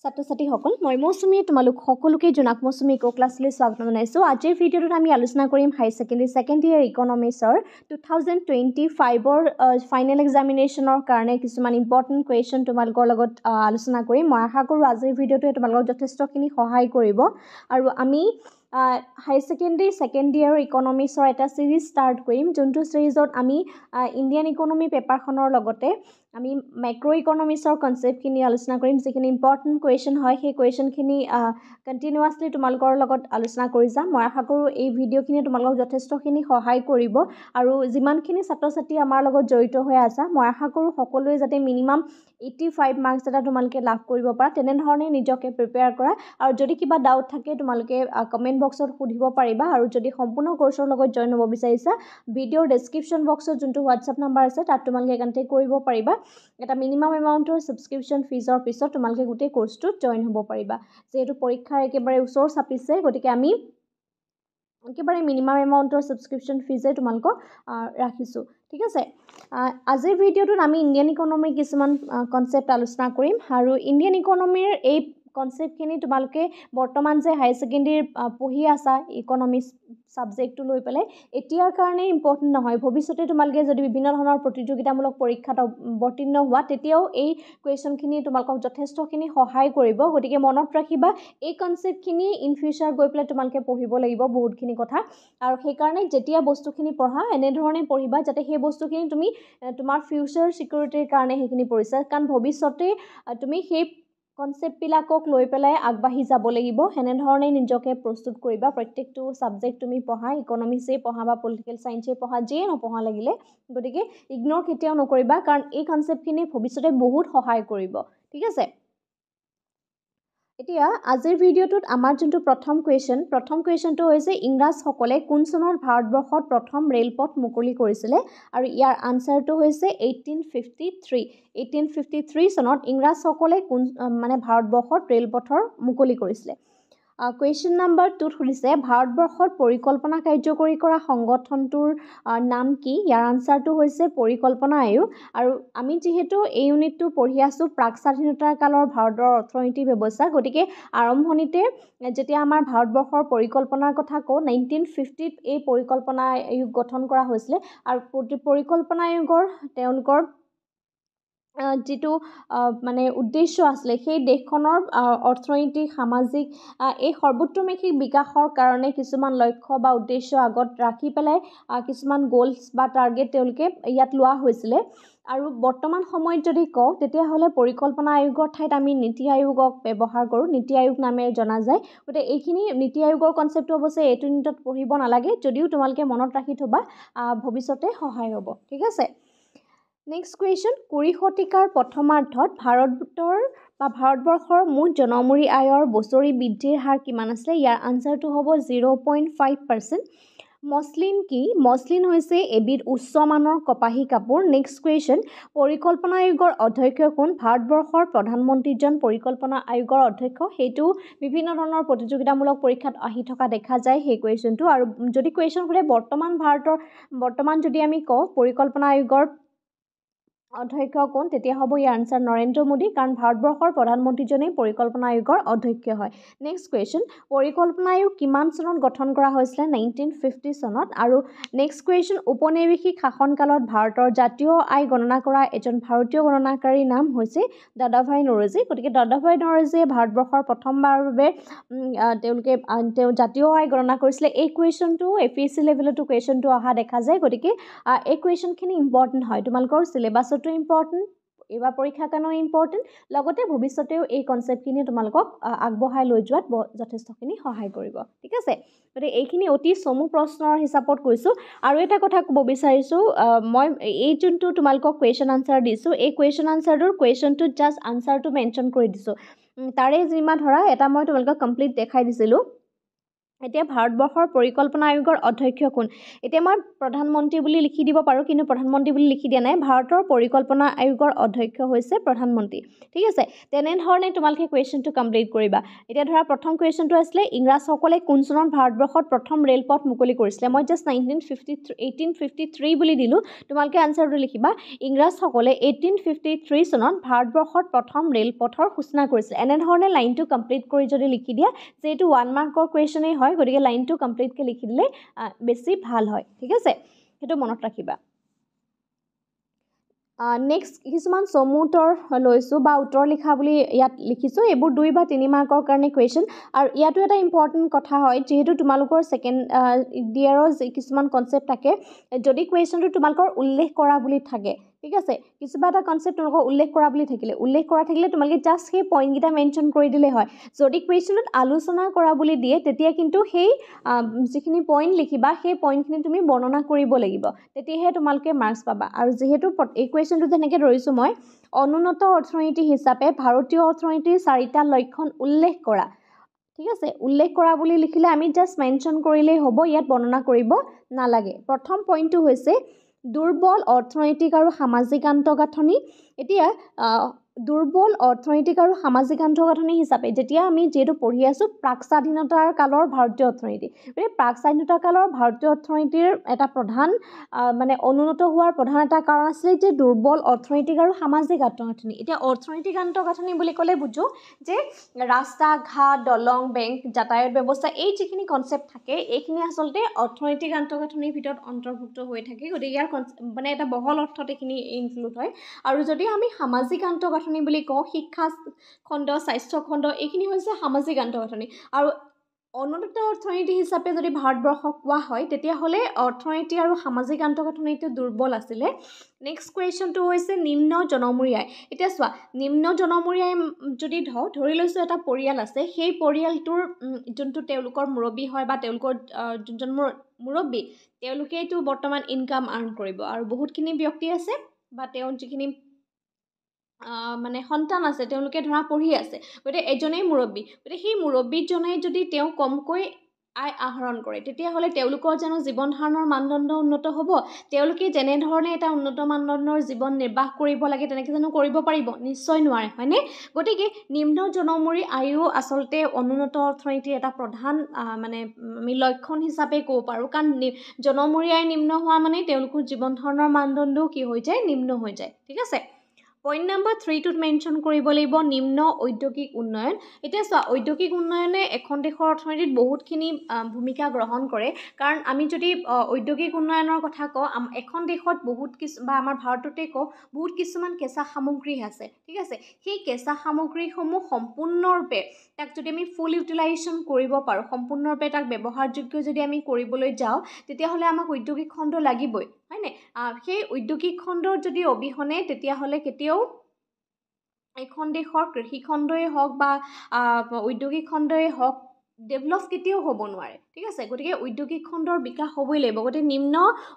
ছাত্ৰ-ছাত্ৰীসকল মই মৌচুমী তোমালোক সকলোকে জনাক মৌচুমী ইকো ক্লাছলৈ স্বাগতম জনাইছোঁ। আজিৰ ভিডিঅ'টোত আমি আলোচনা কৰিম হাই ছেকেণ্ডেৰী ছেকেণ্ড ইয়াৰ ইকনমিক্সৰ 2025ৰ ফাইনেল এক্সামিনেশ্যনৰ কাৰণে কিছুমান ইম্পৰ্টেণ্ট কুৱেশ্যন তোমালোকৰ লগত আলোচনা কৰিম। মই আশা কৰোঁ আজিৰ ভিডিঅ'টোৱে তোমালোকক যথেষ্টখিনি সহায় কৰিব আৰু আমি হাই ছেকেণ্ডেৰী ছেকেণ্ড ইয়াৰ ইকনমিক্সৰ এটা ছিৰিজ ষ্টাৰ্ট কৰিম, যোনটো ছিৰিজত আমি ইণ্ডিয়ান ইকনমি পেপাৰখনৰ লগতে আমি মেক্ৰ' ইকনমিক্সৰ কনচেপ্টখিনি আলোচনা কৰিম। যিখিনি ইম্পৰ্টেণ্ট কুৱেশ্যন হয় সেই কুৱেশ্যনখিনি কণ্টিনিউৱাছলি তোমালোকৰ লগত আলোচনা কৰি যাম। মই আশা কৰোঁ এই ভিডিঅ'খিনিয়ে তোমালোকক যথেষ্টখিনি সহায় কৰিব আৰু যিমানখিনি ছাত্ৰ ছাত্ৰী আমাৰ লগত জড়িত হৈ আছা মই আশা কৰোঁ সকলোৱে যাতে মিনিমাম 85 মাৰ্কছ এটা তোমালোকে লাভ কৰিব পাৰা, তেনেধৰণে নিজকে প্ৰিপেয়াৰ কৰা। আৰু যদি কিবা ডাউট থাকে তোমালোকে কমেণ্ট বক্সত সুধিব পাৰিবা আৰু যদি সম্পূৰ্ণ কোৰ্চৰ লগত জইন হ'ব বিচাৰিছা ভিডিঅ'ৰ ডেছক্ৰিপশ্যন বক্সত যোনটো হোৱাটছআপ নাম্বাৰ আছে তাত তোমালোকে কণ্টেক্ট কৰিব পাৰিবা। এটা মিনিমাম এমাউণ্টৰ ছাবস্ক্ৰিপশ্যন ফিজৰ পিছত তোমালোকে গোটেই কোৰ্চটোত জইন হ'ব পাৰিবা। যিহেতু পৰীক্ষাৰ একেবাৰে ওচৰ চাপিছে গতিকে আমি একেবাৰে মিনিমাম এমাউণ্টৰ ছাবস্ক্ৰিপশ্যন ফিজে তোমালোকক ৰাখিছোঁ, ঠিক আছে। আজিৰ ভিডিঅ'টোত আমি ইণ্ডিয়ান ইকনমিৰ কিছুমান কনচেপ্ট আলোচনা কৰিম আৰু ইণ্ডিয়ান ইকনমিৰ এই কনচেপ্টখিনি তোমালোকে বৰ্তমান যে হাই ছেকেণ্ডেৰীৰ পঢ়ি আছা ইকনমিক্স ছাবজেক্টটো লৈ পেলাই এতিয়াৰ কাৰণে ইম্পৰ্টেণ্ট নহয়। ভৱিষ্যতে তোমালোকে যদি বিভিন্ন ধৰণৰ প্ৰতিযোগিতামূলক পৰীক্ষাত অৱতীৰ্ণ হোৱা তেতিয়াও এই কুৱেশ্যনখিনি তোমালোকক যথেষ্টখিনি সহায় কৰিব। গতিকে মনত ৰাখিবা এই কনচেপ্টখিনি ইন ফিউচাৰ গৈ পেলাই তোমালোকে পঢ়িব লাগিব বহুতখিনি কথা, আৰু সেইকাৰণে যেতিয়া বস্তুখিনি পঢ়া এনেধৰণে পঢ়িবা যাতে সেই বস্তুখিনি তুমি তোমাৰ ফিউচাৰ ছিকিউৰিটিৰ কাৰণে সেইখিনি পঢ়িছা, কাৰণ ভৱিষ্যতে তুমি সেই কনচেপ্টবিলাকক লৈ পেলাই আগবাঢ়ি যাব লাগিব। সেনেধৰণে নিজকে প্ৰস্তুত কৰিবা। প্ৰত্যেকটো ছাবজেক্ট তুমি পঢ়া, ইকনমিক্সেই পঢ়া বা পলিটিকেল ছায়েন্সেই পঢ়া, যিয়ে নপঢ়া লাগিলে, গতিকে ইগন'ৰ কেতিয়াও নকৰিবা, কাৰণ এই কনচেপ্টখিনি ভৱিষ্যতে বহুত সহায় কৰিব, ঠিক আছে। এতিয়া আজিৰ ভিডিঅ'টোত আমাৰ যোনটো প্ৰথম কুৱেশ্যনটো হৈছে ইংৰাজসকলে কোন চনত ভাৰতবৰ্ষত প্ৰথম ৰে'লপথ মুকলি কৰিছিলে, আৰু ইয়াৰ আনচাৰটো হৈছে 1853 চনত ইংৰাজসকলে ভাৰতবৰ্ষত ৰে'লপথৰ মুকলি কৰিছিলে। কুৱেশ্যন নম্বৰ 2 সুধিছে ভাৰতবৰ্ষত পৰিকল্পনা কাৰ্যকৰী কৰা সংগঠনটোৰ নাম কি? ইয়াৰ আনচাৰটো হৈছে পৰিকল্পনা আয়োগ। আৰু আমি যিহেতু এই ইউনিটটো পঢ়ি আছোঁ প্ৰাক স্বাধীনতাৰ কালৰ ভাৰতৰ অৰ্থনৈতিক ব্যৱস্থা, গতিকে আৰম্ভণিতে যেতিয়া আমাৰ ভাৰতবৰ্ষৰ পৰিকল্পনাৰ কথা কওঁ 1950ত এই পৰিকল্পনা আয়োগ গঠন কৰা হৈছিলে। আৰু পৰিকল্পনা আয়োগৰ তেওঁলোকৰ যিটো উদ্দেশ্য আছিলে সেই দেশখনৰ অৰ্থনৈতিক সামাজিক এই সৰ্বোত্তমুখী বিকাশৰ কাৰণে কিছুমান লক্ষ্য বা উদ্দেশ্য আগত ৰাখি পেলাই কিছুমান গ'লছ বা টাৰ্গেট তেওঁলোকে ইয়াত লোৱা হৈছিলে। আৰু বৰ্তমান সময়ত যদি কওঁ তেতিয়াহ'লে পৰিকল্পনা আয়োগৰ ঠাইত আমি নীতি আয়োগক ব্যৱহাৰ কৰোঁ, নীতি আয়োগ নামেৰে জনা যায়। গতিকে এইখিনি নীতি আয়োগৰ কনচেপ্টটো অৱশ্যে এইটো ইউনিটত পঢ়িব নালাগে, যদিও তোমালোকে মনত ৰাখি থ'বা, ভৱিষ্যতে সহায় হ'ব, ঠিক আছে। নেক্সট কুৱেশ্যন 20 শতিকাৰ প্ৰথমাৰ্ধত ভাৰতবৰ্ষৰ মুঠ জনমূৰি আয়ৰ বছৰি বৃদ্ধিৰ হাৰ কিমান আছিলে? ইয়াৰ আনচাৰটো হ'ব 0.5%। মসলিন কি? মসলিন হৈছে এবিধ উচ্চমানৰ কপাহী কাপোৰ। নেক্সট কুৱেশ্যন পৰিকল্পনা আয়োগৰ অধ্যক্ষ কোন? ভাৰতবৰ্ষৰ প্ৰধানমন্ত্ৰীজন পৰিকল্পনা আয়োগৰ অধ্যক্ষ। সেইটো বিভিন্ন ধৰণৰ প্ৰতিযোগিতামূলক পৰীক্ষাত আহি থকা দেখা যায় সেই কুৱেশ্যনটো। আৰু যদি কুৱেশ্যন সোধে বৰ্তমান যদি আমি কওঁ পৰিকল্পনা আয়োগৰ অধ্যক্ষ কোন, তেতিয়া হ'ব ইয়াৰ আনচাৰ নৰেন্দ্ৰ মোদী, কাৰণ ভাৰতবৰ্ষৰ প্ৰধানমন্ত্ৰীজনেই পৰিকল্পনা আয়োগৰ অধ্যক্ষ হয়। নেক্সট কুৱেশ্যন পৰিকল্পনা আয়োগ কিমান চনত গঠন কৰা হৈছিলে? 1950 চনত। আৰু নেক্সট কুৱেশ্যন ঔপনিৱেশিক শাসনকালত ভাৰতৰ জাতীয় আয় গণনা কৰা এজন ভাৰতীয় গণনাকাৰীৰ নাম হৈছে দাদাভাই নৰজী। গতিকে দাদাভাই নৰজীয়ে ভাৰতবৰ্ষৰ প্ৰথমবাৰৰ বাবে তেওঁ জাতীয় আয় গণনা কৰিছিলে। এই কুৱেশ্যনটো APSC লেভেলতো কুৱেশ্যনটো অহা দেখা যায়। গতিকে এই কুৱেশ্যনখিনি ইম্পৰ্টেণ্ট হয়, তোমালোকৰ চিলেবাছতো ইম্পৰ্টেণ্ট, এইবাৰ পৰীক্ষাৰ কাৰণেও ইম্পৰ্টেণ্ট, লগতে ভৱিষ্যতেও এই কনচেপ্টখিনিয়ে তোমালোকক আগবঢ়াই লৈ যোৱাত যথেষ্টখিনি সহায় কৰিব, ঠিক আছে। গতিকে এইখিনি অতি চমু প্ৰশ্নৰ হিচাপত কৈছোঁ। আৰু এটা কথা ক'ব বিচাৰিছোঁ, মই এই যোনটো তোমালোকক কুৱেশ্যন আনচাৰ দিছোঁ এই কুৱেশ্যন আনচাৰটোৰ কুৱেশ্যনটোত জাষ্ট আনচাৰটো মেনশ্যন কৰি দিছোঁ। তাৰে যিমান ধৰা এটা মই তোমালোকক কমপ্লিট দেখাই দিছিলোঁ, এতিয়া ভাৰতবৰ্ষৰ পৰিকল্পনা আয়োগৰ অধ্যক্ষ কোন এতিয়া মই প্ৰধানমন্ত্ৰী বুলি লিখি দিব পাৰোঁ কিন্তু প্ৰধানমন্ত্ৰী বুলি লিখি দিয়া নাই ভাৰতৰ পৰিকল্পনা আয়োগৰ অধ্যক্ষ হৈছে প্ৰধানমন্ত্ৰী ঠিক আছে তেনেধৰণে তোমালোকে কুৱেশ্যনটো কমপ্লিট কৰিবা এতিয়া ধৰা প্ৰথম কুৱেশ্যনটো আছিলে ইংৰাজসকলে কোন চনত ভাৰতবৰ্ষত প্ৰথম ৰেলপথ মুকলি কৰিছিলে মই জাষ্ট 1853 বুলি দিলোঁ তোমালোকে আনচাৰটো লিখিবা ইংৰাজসকলে 1853 চনত ভাৰতবৰ্ষত প্ৰথম ৰেলপথৰ সূচনা কৰিছিলে এনেধৰণে লাইনটো কমপ্লিট কৰি যদি লিখি দিয়া যেহেতু 1 মাৰ্কৰ কুৱেশ্যনেই হয় গতিকে লাইনটো কমপ্লিটকৈ লিখি দিলে বেছি ভাল হয় ঠিক আছে সেইটো মনত ৰাখিবা নেক্সট কিছুমান চমু উত্তৰ লৈছোঁ বা উত্তৰ লিখা বুলি ইয়াত লিখিছোঁ এইবোৰ 2 বা 3 মাৰ্কৰ কাৰণে কুৱেশ্যন আৰু ইয়াতো এটা ইম্পৰ্টেণ্ট কথা হয় যিহেতু তোমালোকৰ ছেকেণ্ড ইয়াৰৰ কিছুমান কনচেপ্ট থাকে যদি কুৱেশ্যনটো তোমালোকৰ উল্লেখ কৰা বুলি থাকে ঠিক আছে কিছুবা এটা কনচেপ্ট তোমালোকৰ উল্লেখ কৰা বুলি থাকিলে তোমালোকে জাষ্ট সেই পইণ্টকেইটা মেনশ্যন কৰি দিলে হয় যদি কুৱেশ্যনত আলোচনা কৰা বুলি দিয়ে তেতিয়া কিন্তু সেই যিখিনি পইণ্ট লিখিবা সেই পইণ্টখিনি তুমি বৰ্ণনা কৰিব লাগিব তেতিয়াহে তোমালোকে মাৰ্কছ পাবা আৰু যিহেতু এই কুৱেশ্যনটো যেনেকৈ ধৰিছোঁ মই অনুন্নত অৰ্থনীতি হিচাপে ভাৰতীয় অৰ্থনীতিৰ 4টা লক্ষণ উল্লেখ কৰা ঠিক আছে উল্লেখ কৰা বুলি লিখিলে আমি জাষ্ট মেনশ্যন কৰিলেই হ'ব ইয়াত বৰ্ণনা কৰিব নালাগে প্ৰথম পইণ্টটো হৈছে দুৰ্বল অৰ্থনৈতিক আৰু সামাজিক আন্তঃগাঁথনি এতিয়া দুৰ্বল অৰ্থনৈতিক আৰু সামাজিক আন্তঃগাঁথনি হিচাপে যেতিয়া আমি যিহেতু পঢ়ি আছোঁ প্ৰাক স্বাধীনতাৰ কালৰ ভাৰতীয় অৰ্থনীতি গতিকে প্ৰাক স্বাধীনতা কালৰ ভাৰতীয় অৰ্থনীতিৰ এটা প্ৰধান মানে অনুন্নত হোৱাৰ প্ৰধান এটা কাৰণ আছিলে যে দুৰ্বল অৰ্থনৈতিক আৰু সামাজিক আন্তঃগাঁথনি এতিয়া অৰ্থনৈতিক আন্তঃগাঁথনি বুলি ক'লে বুজোঁ যে ৰাস্তা ঘাট দলং বেংক যাতায়াত ব্যৱস্থা এই যিখিনি কনচেপ্ট থাকে এইখিনি আচলতে অৰ্থনৈতিক আন্তঃগাঁথনিৰ ভিতৰত অন্তৰ্ভুক্ত হৈ থাকে গতিকে ইয়াৰ মানে এটা বহল অৰ্থত এইখিনি ইনক্লুড হয় আৰু যদি আমি সামাজিক আন্তঃগাঁথনি বুলি কওঁ শিক্ষা খণ্ড স্বাস্থ্য খণ্ড এইখিনি হৈছে সামাজিক আন্তঃগাঁথনি আৰু অনুন্নত অৰ্থনীতি হিচাপে যদি ভাৰতবৰ্ষক কোৱা হয় তেতিয়াহ'লে অৰ্থনীতি আৰু সামাজিক আন্তঃগাঁথনিটো দুৰ্বল আছিলে নেক্সট কুৱেশ্যনটো হৈছে নিম্ন জনমূৰি আয় এতিয়া চোৱা নিম্ন জনমূৰি আয় যদি ধৰি লৈছোঁ এটা পৰিয়াল আছে সেই পৰিয়ালটোৰ যোনটো তেওঁলোকৰ মুৰব্বী হয় বা তেওঁলোকৰ যোনজন মুৰব্বী তেওঁলোকেইটো বৰ্তমান ইনকাম আৰ্ণ কৰিব আৰু বহুতখিনি ব্যক্তি আছে বা তেওঁ যিখিনি মানে সন্তান আছে তেওঁলোকে ধৰা পঢ়ি আছে গতিকে এজনেই মুৰব্বী গতিকে সেই মুৰব্বীজনে যদি তেওঁ কমকৈ আয় আহৰণ কৰে তেতিয়াহ'লে তেওঁলোকৰ জানো জীৱন ধাৰণৰ মানদণ্ড উন্নত হ'ব তেওঁলোকে যেনেধৰণে এটা উন্নত মানদণ্ডৰ জীৱন নিৰ্বাহ কৰিব লাগে তেনেকৈ জানো কৰিব পাৰিব নিশ্চয় নোৱাৰে হয়নে গতিকে নিম্ন জনমূৰি আয়ো আচলতে অনুন্নত অৰ্থনীতিৰ এটা প্ৰধান মানে আমি লক্ষণ হিচাপে ক'ব পাৰোঁ কাৰণ জনমূৰি আয় নিম্ন হোৱা মানে তেওঁলোকৰ জীৱন ধাৰণৰ মানদণ্ডও কি হৈ যায় নিম্ন হৈ যায় ঠিক আছে পইণ্ট নম্বৰ 3টোত মেনশ্যন কৰিব লাগিব নিম্ন ঔদ্যোগিক উন্নয়ন এতিয়া চোৱা ঔদ্যোগিক উন্নয়নে এখন দেশৰ অৰ্থনীতিত বহুতখিনি ভূমিকা গ্ৰহণ কৰে কাৰণ আমি যদি ঔদ্যোগিক উন্নয়নৰ কথা কওঁ এখন দেশত বহুত বা আমাৰ ভাৰততে কওঁ বহুত কিছুমান কেঁচা সামগ্ৰী আছে ঠিক আছে সেই কেঁচা সামগ্ৰীসমূহ সম্পূৰ্ণৰূপে তাক যদি আমি ফুল ইউটিলাইজেশ্যন কৰিব পাৰোঁ সম্পূৰ্ণৰূপে তাক ব্যৱহাৰযোগ্য যদি আমি কৰিবলৈ যাওঁ তেতিয়াহ'লে আমাক ঔদ্যোগিক খণ্ড লাগিবই হয়নে সেই ঔদ্যোগিক খণ্ডৰ যদি অবিহনে তেতিয়াহ'লে কেতিয়াও এখন দেশৰ কৃষি খণ্ডই হওক বা ঔদ্যোগিক খণ্ডই হওক ডেভেলপ কেতিয়াও হ'ব নোৱাৰে ঠিক আছে গতিকে ঔদ্যোগিক খণ্ডৰ বিকাশ হ'বই লাগিব গতিকে নিম্ন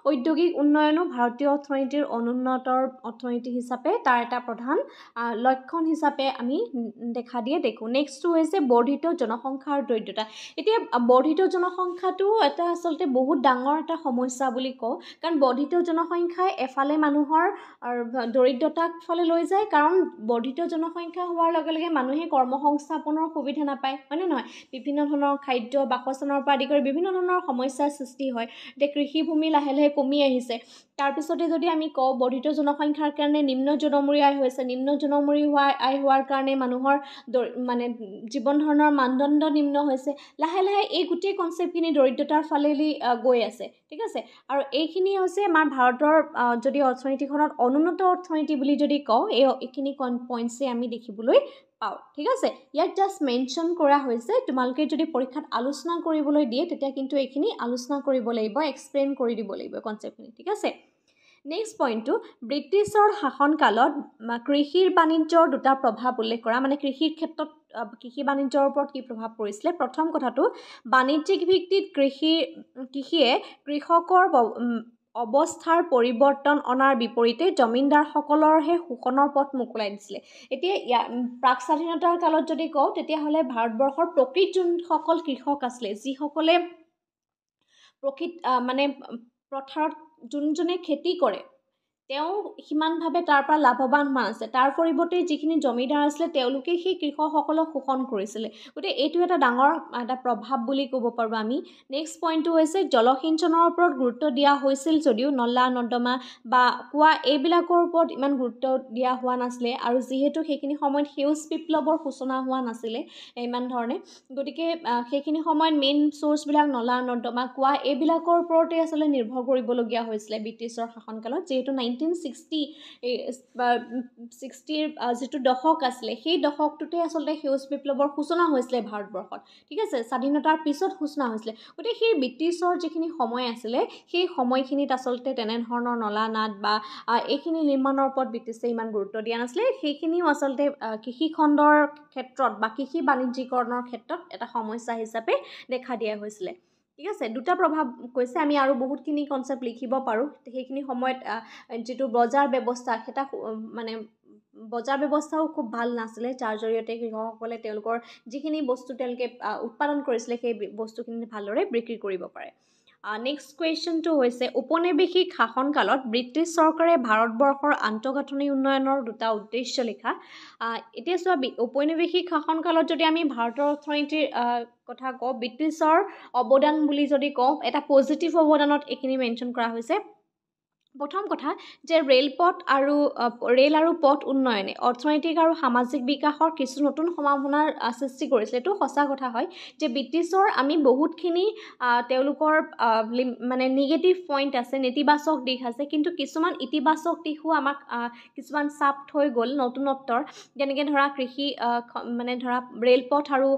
ঔদ্যোগিক উন্নয়নো ভাৰতীয় অৰ্থনীতিৰ অনুন্নতৰ অৰ্থনীতি হিচাপে তাৰ এটা প্ৰধান লক্ষণ হিচাপে আমি দেখা দিয়ে দেখোঁ নেক্সটটো হৈছে বৰ্ধিত জনসংখ্যা আৰু দৰিদ্ৰতা এতিয়া বৰ্ধিত জনসংখ্যাটো এটা আচলতে বহুত ডাঙৰ এটা সমস্যা বুলি কওঁ কাৰণ বৰ্ধিত জনসংখ্যাই এফালে মানুহৰ দৰিদ্ৰতাক ফালে লৈ যায় কাৰণ বৰ্ধিত জনসংখ্যা হোৱাৰ লগে লগে মানুহে কৰ্মসংস্থাপনৰ সুবিধা নাপায় হয়নে নহয় বিভিন্ন ধৰণৰ খাদ্য বাসস্থানৰ পৰা আদি কৰি বিভিন্ন ধৰণৰ সমস্যাৰ সৃষ্টি হয় এতিয়া কৃষিভূমি লাহে লাহে কমি আহিছে তাৰপিছতে যদি আমি কওঁ বৰ্ধিত জনসংখ্যাৰ কাৰণে নিম্ন জনমূৰি আয় হৈছে নিম্ন জনমূৰি আয় হোৱাৰ কাৰণে মানুহৰ মানে জীৱন ধাৰণৰ মানদণ্ড নিম্ন হৈছে লাহে লাহে এই গোটেই কনচেপ্টখিনি দৰিদ্ৰতাৰ ফালেদি গৈ আছে ঠিক আছে আৰু এইখিনি হৈছে আমাৰ ভাৰতৰ যদি অৰ্থনীতিখনত অনুন্নত অৰ্থনীতি বুলি যদি কওঁ এইখিনি পইণ্টছে আমি দেখিবলৈ পাওঁ ঠিক আছে ইয়াত জাষ্ট মেনশ্যন কৰা হৈছে তোমালোকে যদি পৰীক্ষাত আলোচনা কৰিবলৈ দিয়ে তেতিয়া কিন্তু এইখিনি আলোচনা কৰিব লাগিব এক্সপ্লেইন কৰি দিব লাগিব কনচেপ্টখিনি ঠিক আছে নেক্সট পইণ্টটো ব্ৰিটিছৰ শাসনকালত কৃষিৰ বাণিজ্যৰ দুটা প্ৰভাৱ উল্লেখ কৰা মানে কৃষিৰ ক্ষেত্ৰত কৃষি বাণিজ্যৰ ওপৰত কি প্ৰভাৱ পৰিছিলে প্ৰথম কথাটো বাণিজ্যিক ভিত্তিত কৃষিয়ে কৃষকৰ অৱস্থাৰ পৰিৱৰ্তন অনাৰ বিপৰীতে জমিনদাৰসকলৰহে শোষণৰ পথ মোকলাই দিছিলে এতিয়া প্ৰাক স্বাধীনতাৰ কালত যদি কওঁ তেতিয়াহ'লে ভাৰতবৰ্ষৰ প্ৰকৃত যোনসকল কৃষক আছিলে যিসকলে প্ৰকৃত মানে পথাৰত যোনজনে খেতি কৰে তেওঁ সিমানভাৱে তাৰ পৰা লাভৱান হোৱা নাছিলে তাৰ পৰিৱৰ্তে যিখিনি জমিদাৰ আছিলে তেওঁলোকে সেই কৃষকসকলক শোষণ কৰিছিলে গতিকে এইটো এটা ডাঙৰ এটা প্ৰভাৱ বুলি ক'ব পাৰোঁ আমি নেক্সট পইণ্টটো হৈছে জলসিঞ্চনৰ ওপৰত গুৰুত্ব দিয়া হৈছিল যদিও নলা নৰ্দমা বা কুঁৱা এইবিলাকৰ ওপৰত ইমান গুৰুত্ব দিয়া হোৱা নাছিলে আৰু যিহেতু সেইখিনি সময়ত সেউজ বিপ্লৱৰ সূচনা হোৱা নাছিলে ইমান ধৰণে গতিকে সেইখিনি সময়ত মেইন চ'ৰ্চবিলাক নলা নৰ্দমা কুঁৱা এইবিলাকৰ ওপৰতে আচলতে নিৰ্ভৰ কৰিবলগীয়া হৈছিলে ব্ৰিটিছৰ শাসনকালত যিহেতু 1960ৰ যিটো দশক আছিলে সেই দশকটোতে আচলতে সেউজ বিপ্লৱৰ সূচনা হৈছিলে ভাৰতবৰ্ষত ঠিক আছে স্বাধীনতাৰ পিছত সূচনা হৈছিলে গতিকে সেই ব্ৰিটিছৰ যিখিনি সময় আছিলে সেই সময়খিনিত আচলতে তেনেধৰণৰ নলা নাদ বা এইখিনি নিৰ্মাণৰ ওপৰত ব্ৰিটিছে ইমান গুৰুত্ব দিয়া নাছিলে সেইখিনিও আচলতে কৃষিখণ্ডৰ ক্ষেত্ৰত বা কৃষি বাণিজ্যিকৰণৰ ক্ষেত্ৰত এটা সমস্যা হিচাপে দেখা দিয়া হৈছিলে ঠিক আছে দুটা প্ৰভাৱ কৈছে আমি আৰু বহুতখিনি কনচেপ্ট লিখিব পাৰোঁ সেইখিনি সময়ত যিটো বজাৰ ব্যৱস্থা সেটা মানে বজাৰ ব্যৱস্থাও খুব ভাল নাছিলে যাৰ জৰিয়তে কৃষকসকলে তেওঁলোকৰ যিখিনি বস্তু তেওঁলোকে উৎপাদন কৰিছিলে সেই বস্তুখিনি ভালদৰে বিক্ৰী কৰিব পাৰে নেক্সট কুৱেশ্যনটো হৈছে ঔপনিৱেশিক শাসনকালত ব্ৰিটিছ চৰকাৰে ভাৰতবৰ্ষৰ আন্তঃগাঁথনি উন্নয়নৰ দুটা উদ্দেশ্য লিখা এতিয়া চোৱা ঔপনিৱেশিক শাসনকালত যদি আমি ভাৰতৰ অৰ্থনীতিৰ কথা কওঁ ব্ৰিটিছৰ অৱদান বুলি যদি কওঁ এটা পজিটিভ অৱদানত এইখিনি মেনশ্যন কৰা হৈছে প্ৰথম কথা যে ৰেল আৰু পথ উন্নয়নে অৰ্থনৈতিক আৰু সামাজিক বিকাশৰ কিছু নতুন সম্ভাৱনাৰ সৃষ্টি কৰিছিলে এইটো সঁচা কথা হয় যে ব্ৰিটিছৰ আমি বহুতখিনি তেওঁলোকৰ মানে নিগেটিভ পইণ্ট আছে নেতিবাচক দিশ আছে কিন্তু কিছুমান ইতিবাচক দিশো আমাক কিছুমান চাপ থৈ গ'ল নতুনত্বৰ যেনেকৈ ধৰা কৃষি মানে ধৰা ৰেলপথ আৰু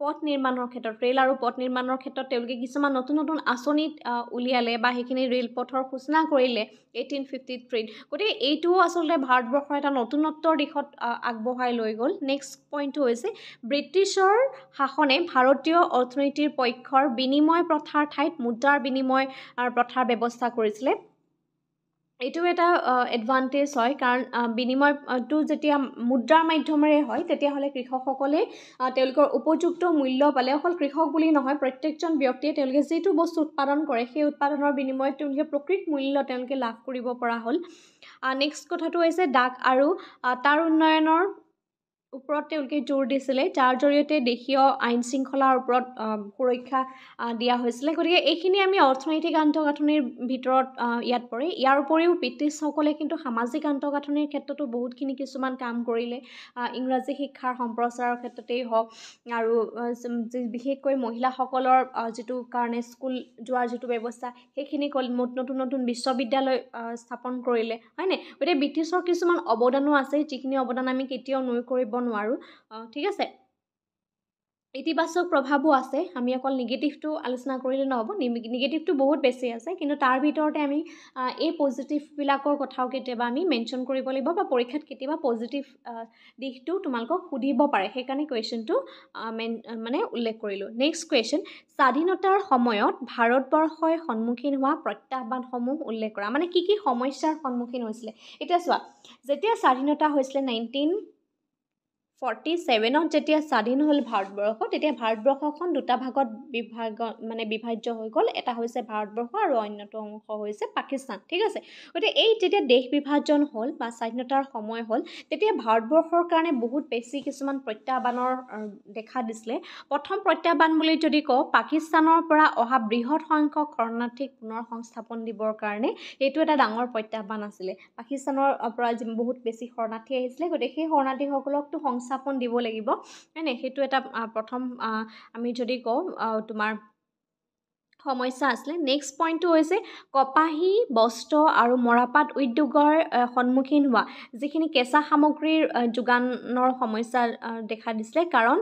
পথ নিৰ্মাণৰ ক্ষেত্ৰত ৰেল আৰু পথ নিৰ্মাণৰ ক্ষেত্ৰত তেওঁলোকে কিছুমান নতুন নতুন আঁচনিত উলিয়ালে বা সেইখিনি ৰেলপথৰ সূচনা কৰিলে 1853 গতিকে এইটোও আচলতে ভাৰতবৰ্ষৰ এটা নতুনত্বৰ দিশত আগবঢ়াই লৈ গ'ল নেক্সট পইণ্টটো হৈছে ব্ৰিটিছৰ শাসনে ভাৰতীয় অৰ্থনীতিৰ পক্ষৰ বিনিময় প্ৰথাৰ ঠাইত মুদ্ৰাৰ বিনিময় প্ৰথাৰ ব্যৱস্থা কৰিছিলে এইটো এটা এডভান্টেজ হয় কাৰণ বিনিময়টো যেতিয়া মুদ্ৰাৰ মাধ্যমেৰে হয় তেতিয়াহ'লে কৃষকসকলে তেওঁলোকৰ উপযুক্ত মূল্য পালে অকল কৃষক বুলি নহয় প্ৰত্যেকজন ব্যক্তিয়ে তেওঁলোকে যিটো বস্তু উৎপাদন কৰে সেই উৎপাদনৰ বিনিময়ত তেওঁলোকে প্ৰকৃত মূল্য তেওঁলোকে লাভ কৰিব পৰা হ'ল নেক্সট কথাটো হৈছে ডাক আৰু তাৰ উন্নয়নৰ ওপৰত তেওঁলোকে জোৰ দিছিলে যাৰ জৰিয়তে দেশীয় আইন শৃংখলাৰ ওপৰত সুৰক্ষা দিয়া হৈছিলে গতিকে এইখিনি আমি অৰ্থনৈতিক আন্তঃগাঁথনিৰ ভিতৰত ইয়াত পৰে ইয়াৰ উপৰিও ব্ৰিটিছসকলে কিন্তু সামাজিক আন্তঃগাঁথনিৰ ক্ষেত্ৰতো বহুতখিনি কিছুমান কাম কৰিলে ইংৰাজী শিক্ষাৰ সম্প্ৰচাৰৰ ক্ষেত্ৰতেই হওক আৰু বিশেষকৈ মহিলাসকলৰ যিটো কাৰণে স্কুল যোৱাৰ যিটো ব্যৱস্থা সেইখিনি নতুন নতুন বিশ্ববিদ্যালয় স্থাপন কৰিলে হয়নে গতিকে ব্ৰিটিছৰ কিছুমান অৱদানো আছে যিখিনি অৱদান আমি কেতিয়াও নুই কৰিব নোৱাৰোঁ ঠিক আছে ইতিবাচক প্ৰভাৱো আছে আমি অকল নিগেটিভটো আলোচনা কৰিলে নহ'ব নিগেটিভটো বহুত বেছি আছে কিন্তু তাৰ ভিতৰতে আমি এই পজিটিভবিলাকৰ কথাও কেতিয়াবা আমি মেনশ্যন কৰিব লাগিব বা পৰীক্ষাত কেতিয়াবা পজিটিভ দিশটো তোমালোকক সুধিব পাৰে সেইকাৰণে কুৱেশ্যনটো মানে উল্লেখ কৰিলোঁ নেক্সট কুৱেশ্যন স্বাধীনতাৰ সময়ত ভাৰতবৰ্ষই সন্মুখীন হোৱা প্ৰত্যাহ্বানসমূহ উল্লেখ কৰা মানে কি সমস্যাৰ সন্মুখীন হৈছিলে এতিয়া চোৱা যেতিয়া স্বাধীনতা হৈছিলে 1947ত যেতিয়া স্বাধীন হ'ল ভাৰতবৰ্ষ তেতিয়া ভাৰতবৰ্ষখন দুটা ভাগত বিভাজ্য হৈ গ'ল এটা হৈছে ভাৰতবৰ্ষ আৰু অন্যটো অংশ হৈছে পাকিস্তান ঠিক আছে গতিকে এই যেতিয়া দেশ বিভাজন হ'ল বা স্বাধীনতাৰ সময় হ'ল তেতিয়া ভাৰতবৰ্ষৰ কাৰণে বহুত বেছি কিছুমান প্ৰত্যাহ্বানৰ দেখা দিছিলে প্ৰথম প্ৰত্যাহ্বান বুলি যদি কওঁ পাকিস্তানৰ পৰা অহা বৃহৎ সংখ্যক শৰণাৰ্থীক পুনৰ সংস্থাপন দিবৰ কাৰণে এইটো এটা ডাঙৰ প্ৰত্যাহ্বান আছিলে পাকিস্তানৰ পৰা বহুত বেছি শৰণাৰ্থী আহিছিলে গতিকে সেই শৰণাৰ্থীসকলকতো সংস্থাপন দিব লাগিব হয়নে সেইটো এটা প্ৰথম আমি যদি কওঁ তোমাৰ সমস্যা আছিলে নেক্সট পইণ্টটো হৈছে কপাহী বস্ত্ৰ আৰু মৰাপাট উদ্যোগৰ সন্মুখীন হোৱা যিখিনি কেঁচা সামগ্ৰীৰ যোগানৰ সমস্যা দেখা দিছিলে কাৰণ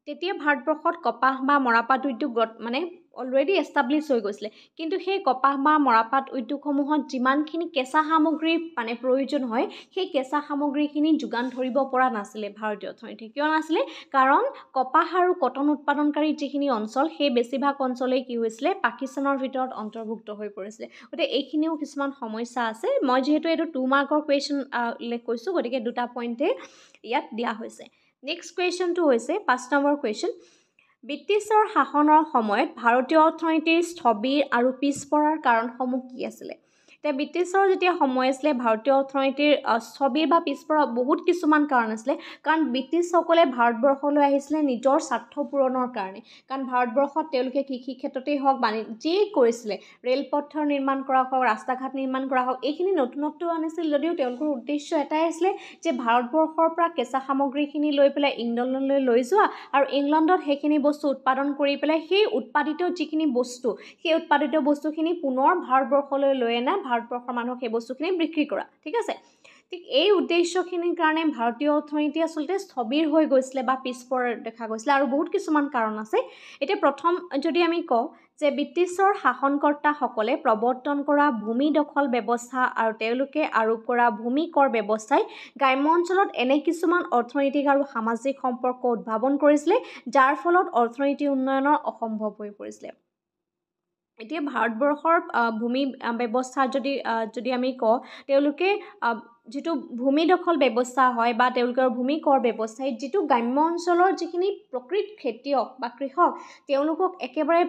তেতিয়া ভাৰতবৰ্ষত কপাহ বা মৰাপাট উদ্যোগ মানে অলৰেডি এষ্টাব্লিছ হৈ গৈছিলে কিন্তু সেই কপাহ বা মৰাপাট উদ্যোগসমূহত যিমানখিনি কেঁচা সামগ্ৰী মানে প্ৰয়োজন হয় সেই কেঁচা সামগ্ৰীখিনি যোগান ধৰিব পৰা নাছিলে ভাৰতীয় অৰ্থনীতি কিয় নাছিলে কাৰণ কপাহ আৰু কটন উৎপাদনকাৰী যিখিনি অঞ্চল সেই বেছিভাগ অঞ্চলেই কি হৈছিলে পাকিস্তানৰ ভিতৰত অন্তৰ্ভুক্ত হৈ পৰিছিলে গতিকে এইখিনিও কিছুমান সমস্যা আছে মই যিহেতু এইটো 2 মাৰ্কৰ কুৱেশ্যন উল্লেখ কৰিছোঁ গতিকে দুটা পইণ্টে ইয়াত দিয়া হৈছে নেক্সট কুৱেশ্যনটো হৈছে 5 নম্বৰ কুৱেশ্যন ব্ৰিটিছৰ শাসনৰ সময়ত ভাৰতীয় অৰ্থনীতিৰ স্থবিৰ আৰু পিছপৰাৰ কাৰণসমূহ কি আছিলে এতিয়া ব্ৰিটিছৰ যেতিয়া সময় আছিলে ভাৰতীয় অৰ্থনীতিৰ স্থবিৰ বা পিছপৰা বহুত কিছুমান কাৰণ আছিলে কাৰণ ব্ৰিটিছসকলে ভাৰতবৰ্ষলৈ আহিছিলে নিজৰ স্বাৰ্থ পূৰণৰ কাৰণে কাৰণ ভাৰতবৰ্ষত তেওঁলোকে কৃষি ক্ষেত্ৰতেই হওক বাণিজ্যেই কৰিছিলে ৰেলপথৰ নিৰ্মাণ কৰা হওক ৰাস্তা ঘাট নিৰ্মাণ কৰা হওক এইখিনি নতুনত্ব আনিছিল যদিও তেওঁলোকৰ উদ্দেশ্য এটাই আছিলে যে ভাৰতবৰ্ষৰ পৰা কেঁচা সামগ্ৰীখিনি লৈ পেলাই ইংলেণ্ডলৈ লৈ যোৱা আৰু ইংলেণ্ডত সেইখিনি বস্তু উৎপাদন কৰি পেলাই সেই উৎপাদিত যিখিনি বস্তু সেই উৎপাদিত বস্তুখিনি পুনৰ ভাৰতবৰ্ষলৈ লৈ অনা ভাৰতবৰ্ষৰ মানুহক সেই বস্তুখিনি বিক্ৰী কৰা ঠিক আছে ঠিক এই উদ্দেশ্যখিনিৰ কাৰণে ভাৰতীয় অৰ্থনীতি আচলতে স্থবিৰ হৈ গৈছিলে বা পিছপৰা দেখা গৈছিলে আৰু বহুত কিছুমান কাৰণ আছে এতিয়া প্ৰথম যদি আমি কওঁ যে ব্ৰিটিছৰ শাসনকৰ্তাসকলে প্ৰৱৰ্তন কৰা ভূমি দখল ব্যৱস্থা আৰু তেওঁলোকে আৰোপ কৰা ভূমি কৰ ব্যৱস্থাই গ্ৰাম্য অঞ্চলত এনে কিছুমান অৰ্থনৈতিক আৰু সামাজিক সম্পৰ্ক উদ্ভাৱন কৰিছিলে যাৰ ফলত অৰ্থনীতি উন্নয়নৰ অসম্ভৱ হৈ পৰিছিলে এতিয়া ভাৰতবৰ্ষৰ ভূমি ব্যৱস্থা যদি আমি কওঁ তেওঁলোকে যিটো ভূমি দখল ব্যৱস্থা হয় বা তেওঁলোকৰ ভূমি কৰ ব্যৱস্থাই যিটো গ্ৰাম্য অঞ্চলৰ যিখিনি প্ৰকৃত খেতিয়ক বা কৃষক তেওঁলোকক একেবাৰে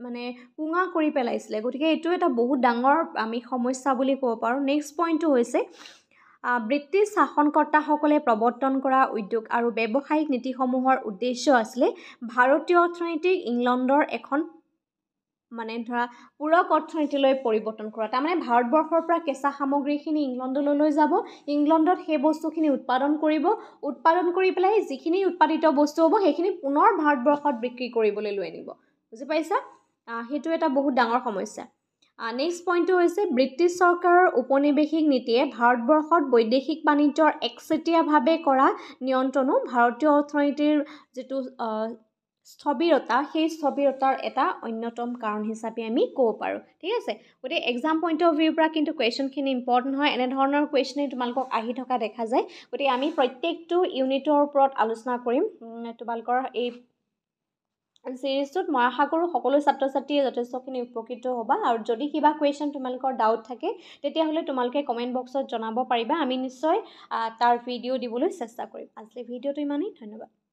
মানে পুঙা কৰি পেলাইছিলে গতিকে এইটো এটা বহুত ডাঙৰ আমি সমস্যা বুলি ক'ব পাৰোঁ নেক্সট পইণ্টটো হৈছে ব্ৰিটিছ শাসনকৰ্তাসকলে প্ৰৱৰ্তন কৰা উদ্যোগ আৰু ব্যৱসায়িক নীতিসমূহৰ উদ্দেশ্য আছিলে ভাৰতীয় অৰ্থনীতিক ইংলেণ্ডৰ এখন মানে ধৰা পূৰক অৰ্থনীতিলৈ পৰিৱৰ্তন কৰা তাৰমানে ভাৰতবৰ্ষৰ পৰা কেঁচা সামগ্ৰীখিনি ইংলেণ্ডলৈ লৈ যাব ইংলেণ্ডত সেই বস্তুখিনি উৎপাদন কৰি পেলাই যিখিনি উৎপাদিত বস্তু হ'ব সেইখিনি পুনৰ ভাৰতবৰ্ষত বিক্ৰী কৰিবলৈ লৈ আনিব বুজি পাইছা সেইটো এটা বহুত ডাঙৰ সমস্যা নেক্সট পইণ্টটো হৈছে ব্ৰিটিছ চৰকাৰৰ উপনিৱেশিক নীতিয়ে ভাৰতবৰ্ষত বৈদেশিক বাণিজ্যৰ একচেটিয়াভাৱে কৰা নিয়ন্ত্ৰণো ভাৰতীয় অৰ্থনীতিৰ যিটো স্থবিৰতা সেই স্থবিৰতাৰ এটা অন্যতম কাৰণ হিচাপে আমি ক'ব পাৰোঁ ঠিক আছে গতিকে এক্সাম পইণ্ট অফ ভিউৰ পৰা কিন্তু কুৱেশ্যনখিনি ইম্পৰ্টেণ্ট হয় এনেধৰণৰ কুৱেশ্যনেই তোমালোকক আহি থকা দেখা যায় গতিকে আমি প্ৰত্যেকটো ইউনিটৰ ওপৰত আলোচনা কৰিম তোমালোকৰ এই চিৰিজটোত মই আশা কৰোঁ সকলো ছাত্ৰ ছাত্ৰীয়ে যথেষ্টখিনি উপকৃত হ'বা আৰু যদি কিবা কুৱেশ্যন তোমালোকৰ ডাউট থাকে তেতিয়াহ'লে তোমালোকে কমেণ্ট বক্সত জনাব পাৰিবা আমি নিশ্চয় তাৰ ভিডিঅ' দিবলৈ চেষ্টা কৰিম আজিলৈ ভিডিঅ'টো ইমানেই ধন্যবাদ